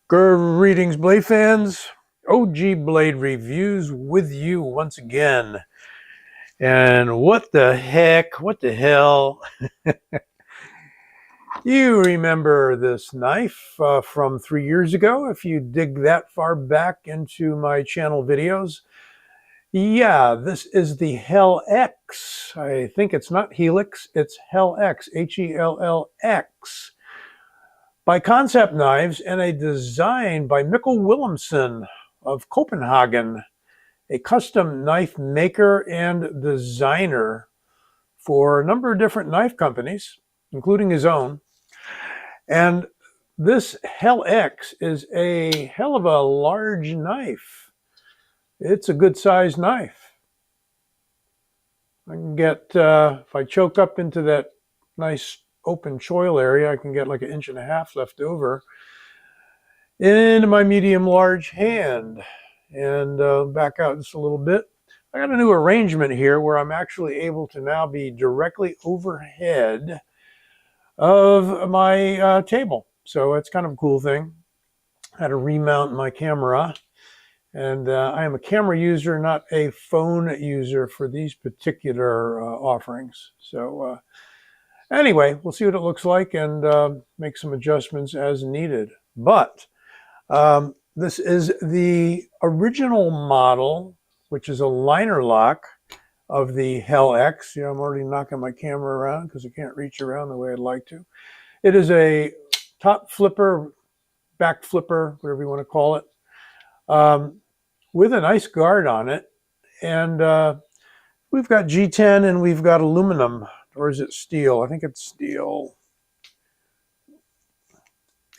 Greetings, Blade fans. OG Blade Reviews with you once again. And what the heck, what the hell? You remember this knife from 3 years ago, if you dig that far back into my channel videos. Yeah, this is the Hellx. I think it's not Helix, it's Hellx, Hellx. By Kansept Knives, and a design by Mikkel Willemsen of Copenhagen, a custom knife maker and designer for a number of different knife companies, including his own. And this Hellx is a hell of a large knife. It's a good sized knife. I can get, if I choke up into that nice open choil area, I can get like 1.5 inches left over into my medium large hand. And back out just a little bit. I got a new arrangement here where I'm actually able to now be directly overhead of my table. So it's kind of a cool thing. I had to remount my camera. And I am a camera user, not a phone user for these particular offerings. So anyway, we'll see what it looks like and make some adjustments as needed. But this is the original model, which is a liner lock of the Hellx. You know, I'm already knocking my camera around because I can't reach around the way I'd like to. It is a top flipper, back flipper, whatever you want to call it, with a nice guard on it. And we've got G10 and we've got aluminum, or is it steel? I think it's steel.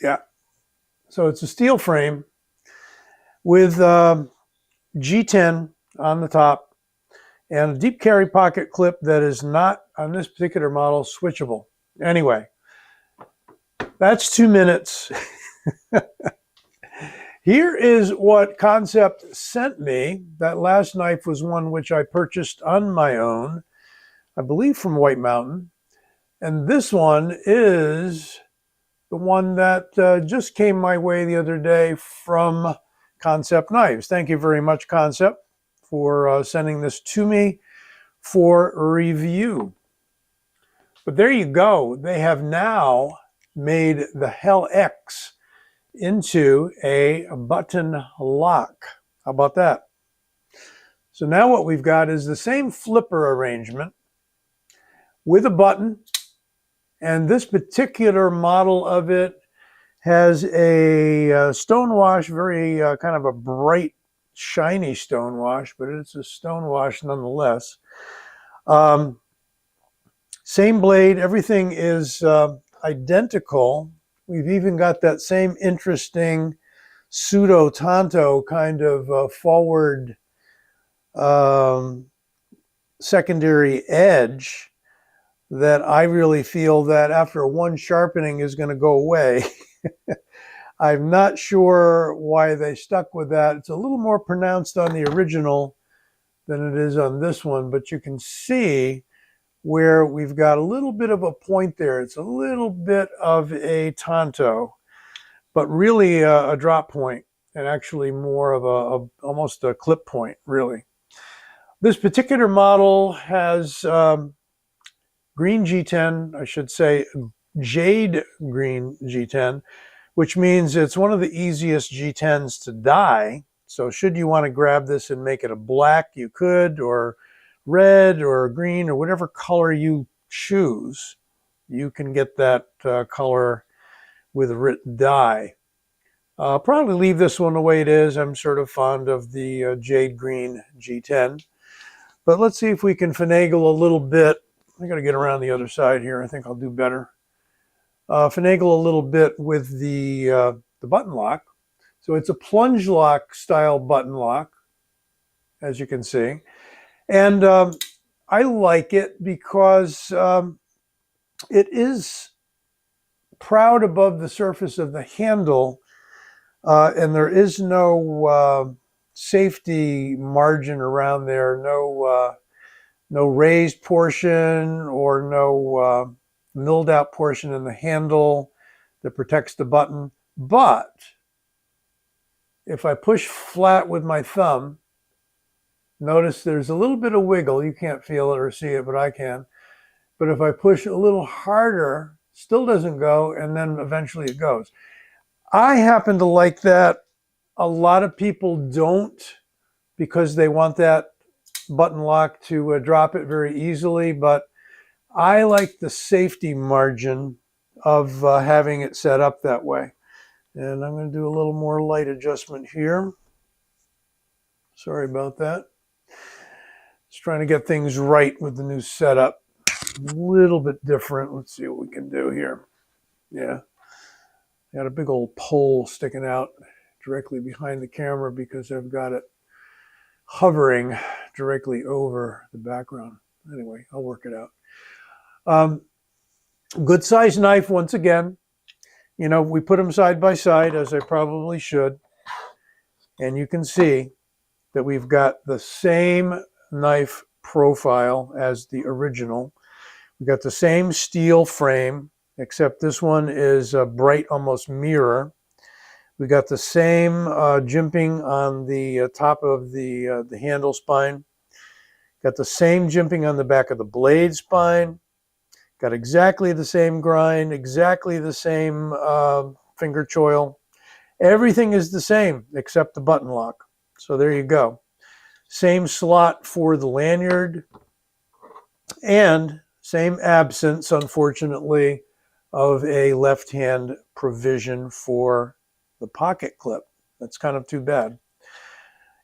Yeah. So it's a steel frame with G10 on the top and a deep carry pocket clip that is not, on this particular model, switchable. Anyway, that's 2 minutes. Here is what Kansept sent me. That last knife was one which I purchased on my own, I believe from White Mountain. And this one is the one that just came my way the other day from Kansept Knives. Thank you very much, Kansept, for sending this to me for review. But there you go. They have now made the Hellx into a button lock. How about that? So now what we've got is the same flipper arrangement with a button. And this particular model of it has a stonewash, very kind of a bright, shiny stonewash, but it's a stonewash nonetheless. Same blade, everything is identical. We've even got that same interesting pseudo-tanto kind of forward secondary edge that I really feel that after one sharpening is going to go away. I'm not sure why they stuck with that. It's a little more pronounced on the original than it is on this one, but you can see where we've got a little bit of a point there. It's a little bit of a tanto, but really a drop point, and actually more of almost a clip point, really. This particular model has green G10, I should say jade green G10, which means it's one of the easiest G10s to dye. So should you want to grab this and make it a black, you could, or red or green or whatever color you choose. You can get that color with a dye. I'll probably leave this one the way it is. I'm sort of fond of the jade green G10. But let's see if we can finagle a little bit. I got to get around the other side here. I think I'll do better. Finagle a little bit with the button lock. So it's a plunge lock style button lock, as you can see. And I like it because it is proud above the surface of the handle, and there is no safety margin around there, no raised portion or no milled out portion in the handle that protects the button. But if I push flat with my thumb, notice there's a little bit of wiggle. You can't feel it or see it, but I can. But if I push a little harder, still doesn't go, and then eventually it goes. I happen to like that. A lot of people don't, because they want that button lock to drop it very easily, but I like the safety margin of having it set up that way. And I'm going to do a little more light adjustment here. Sorry about that. Just trying to get things right with the new setup. A little bit different. Let's see what we can do here. Yeah. Got a big old pole sticking out directly behind the camera because I've got it hovering directly over the background. Anyway, I'll work it out. Good size knife once again. You know, we put them side by side, as I probably should. And you can see that we've got the same knife profile as the original. We've got the same steel frame, except this one is a bright, almost mirror. We got the same jimping on the top of the handle spine. Got the same jimping on the back of the blade spine. Got exactly the same grind, exactly the same finger choil. Everything is the same except the button lock. So there you go. Same slot for the lanyard and same absence, unfortunately, of a left-hand provision for the pocket clip. That's kind of too bad.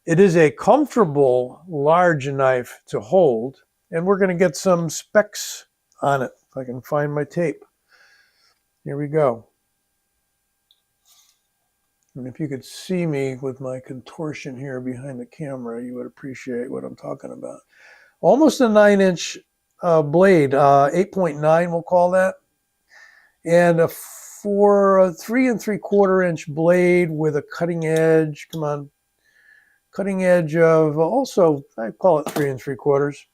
It is a comfortable, large knife to hold, and we're going to get some specs on it. If I can find my tape. Here we go. And if you could see me with my contortion here behind the camera, you would appreciate what I'm talking about. Almost a 9-inch blade, 8.9 we'll call that. And for a 3 3/4 inch blade with a cutting edge, come on, cutting edge of also, I call it 3 3/4.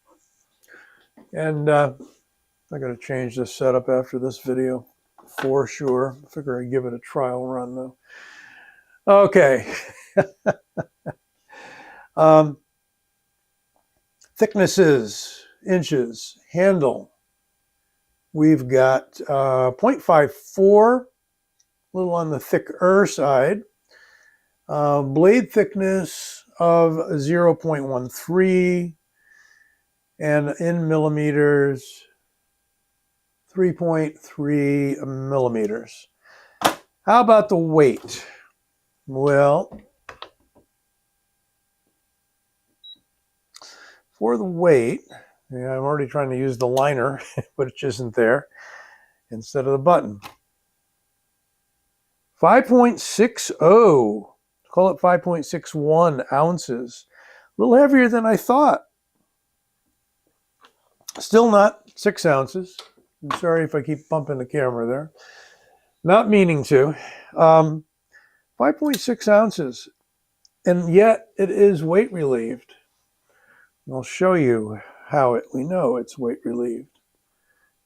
And I got to change this setup after this video for sure. I figure I'd give it a trial run though. Okay. Thicknesses, inches, handle. We've got 0.54, a little on the thicker side. Blade thickness of 0.13, and in millimeters, 3.3 millimeters. How about the weight? Well, for the weight, yeah, I'm already trying to use the liner, which isn't there, instead of the button. 5.60, call it 5.61 ounces. A little heavier than I thought. Still not 6 ounces. I'm sorry if I keep bumping the camera there. Not meaning to. 5.6 ounces. And yet it is weight relieved. And I'll show you how we know it's weight relieved.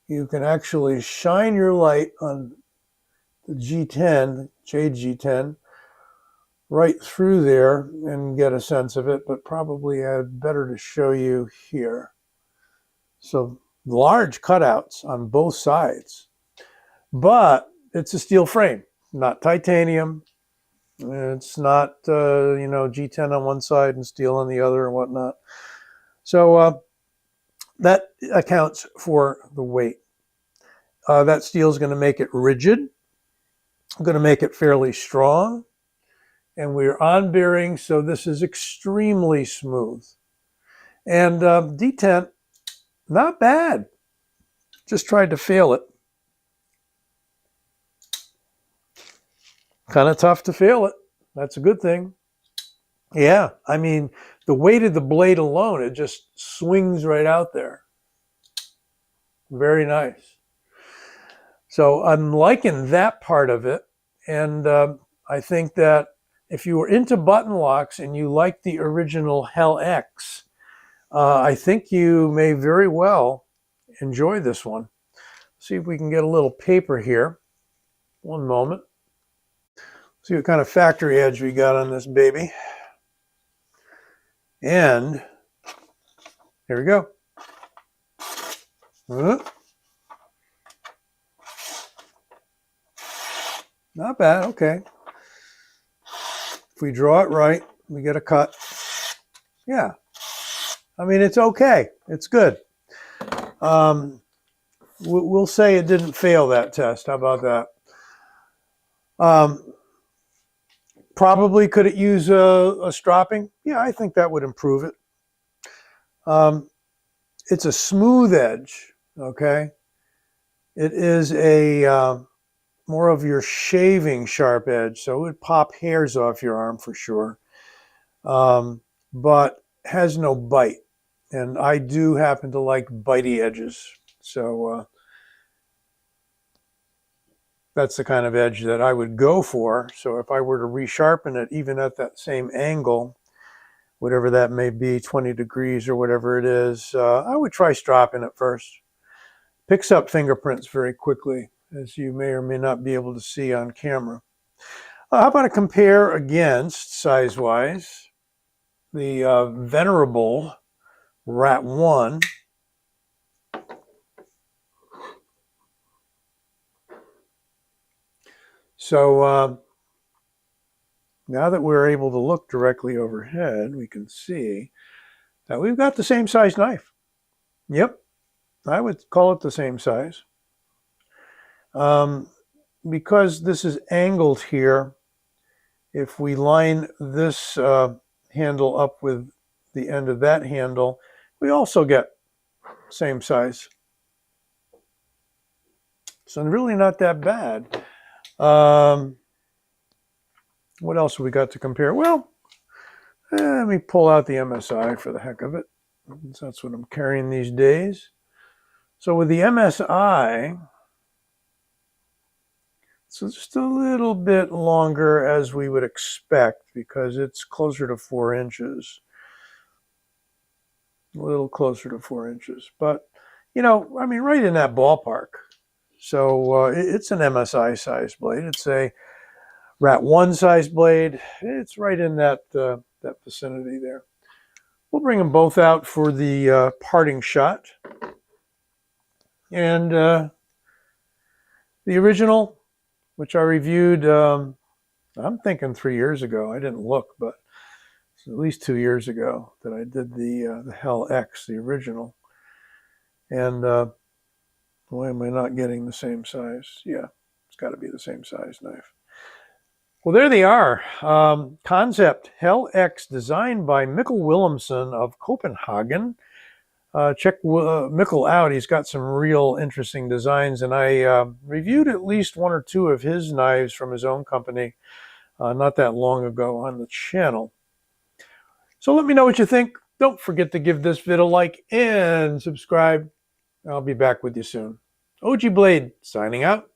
You can actually shine your light on the G10, Jade G10, right through there and get a sense of it, but probably I'd better to show you here. So large cutouts on both sides, but it's a steel frame, not titanium. It's not, you know, G10 on one side and steel on the other and whatnot. So that accounts for the weight. That steel is going to make it rigid, going to make it fairly strong, and we're on bearing, so this is extremely smooth. And detent, not bad. Just tried to fail it. Kind of tough to fail it. That's a good thing. Yeah, I mean, the weight of the blade alone, it just swings right out there. Very nice. So I'm liking that part of it. And I think that if you were into button locks and you like the original Hellx, I think you may very well enjoy this one. See if we can get a little paper here. One moment. See what kind of factory edge we got on this baby. And here we go. Not bad, okay. If we draw it right, we get a cut. Yeah. I mean, it's okay. It's good. We'll say it didn't fail that test. How about that? Probably could it use a stropping? Yeah, I think that would improve it. It's a smooth edge, okay? It is a more of your shaving sharp edge, so it would pop hairs off your arm for sure, but has no bite. And I do happen to like bitey edges, so that's the kind of edge that I would go for. So if I were to resharpen it, even at that same angle, whatever that may be, 20 degrees or whatever it is, I would try stropping it first. Picks up fingerprints very quickly, as you may or may not be able to see on camera. How about a compare against, size-wise, the venerable Rat 1. So now that we're able to look directly overhead, we can see that we've got the same size knife. Yep, I would call it the same size. Because this is angled here, if we line this handle up with the end of that handle, we also get same size. So really not that bad. What else have we got to compare? Well, let me pull out the MSI for the heck of it. That's what I'm carrying these days. So with the MSI, it's just a little bit longer as we would expect because it's closer to 4 inches. A little closer to 4 inches. But, you know, I mean, right in that ballpark. So it's an MSI size blade. It's a Rat 1 size blade. It's right in that that vicinity there. We'll bring them both out for the parting shot. And the original, which I reviewed, I'm thinking 3 years ago. I didn't look, but it's at least 2 years ago that I did the Hellx, the original. And why am I not getting the same size? Yeah, it's got to be the same size knife. Well, there they are. Kansept Hellx, designed by Mikkel Willemsen of Copenhagen. Check Mikkel out. He's got some real interesting designs, and I reviewed at least 1 or 2 of his knives from his own company not that long ago on the channel. So let me know what you think. Don't forget to give this vid a like and subscribe. I'll be back with you soon. OG Blade, signing out.